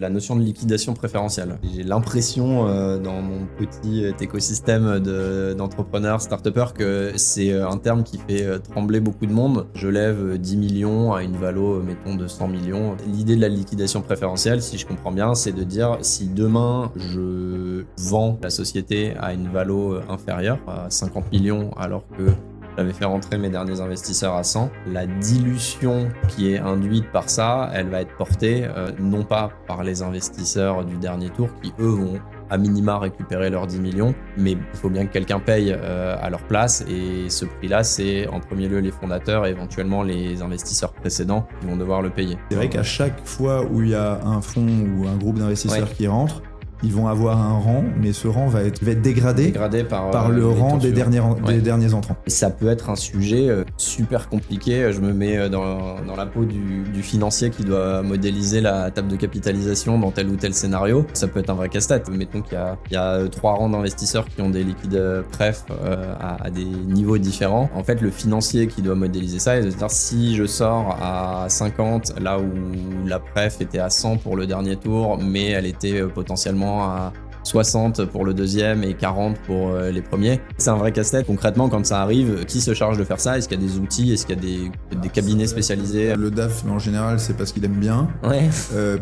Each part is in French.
La notion de liquidation préférentielle. J'ai l'impression dans mon petit écosystème d'entrepreneurs, start-upers, que c'est un terme qui fait trembler beaucoup de monde. Je lève 10 millions à une valo, mettons, de 100 millions. L'idée de la liquidation préférentielle, si je comprends bien, c'est de dire si demain je vends la société à une valo inférieure, à 50 millions, alors que j'avais fait rentrer mes derniers investisseurs à 100. La dilution qui est induite par ça, elle va être portée non pas par les investisseurs du dernier tour qui, eux, vont à minima récupérer leurs 10 millions, mais il faut bien que quelqu'un paye à leur place, et ce prix-là, c'est en premier lieu les fondateurs et éventuellement les investisseurs précédents qui vont devoir le payer. C'est vrai qu'à chaque fois où il y a un fonds ou un groupe d'investisseurs qui rentre, ils vont avoir un rang, mais ce rang va être dégradé par le rang des derniers entrants. Et ça peut être un sujet super compliqué. Je me mets dans la peau du financier qui doit modéliser la table de capitalisation dans tel ou tel scénario. Ça peut être un vrai casse-tête. Mettons qu'il y a 3 rangs d'investisseurs qui ont des liquides préf à des niveaux différents. En fait, le financier qui doit modéliser ça, c'est-à-dire si je sors à 50, là où la préf était à 100 pour le dernier tour, mais elle était potentiellement à 60 pour le deuxième et 40 pour les premiers. C'est un vrai casse-tête. Concrètement, quand ça arrive, qui se charge de faire ça? Est-ce qu'il y a des outils? Est-ce qu'il y a des cabinets spécialisés? Le DAF, en général, c'est parce qu'il aime bien,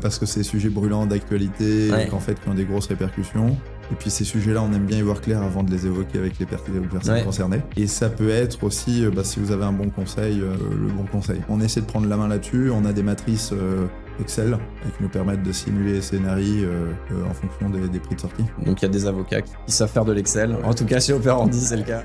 parce que c'est des sujets brûlants d'actualité, qui ont des grosses répercussions. Et puis ces sujets-là, on aime bien y voir clair avant de les évoquer avec les personnes concernées. Et ça peut être aussi, si vous avez un bon conseil, le bon conseil. On essaie de prendre la main là-dessus. On a des matrices Excel qui nous permettent de simuler les scénarios en fonction des prix de sortie. Donc il y a des avocats qui savent faire de l'Excel. En tout cas, chez Operandi, c'est le cas.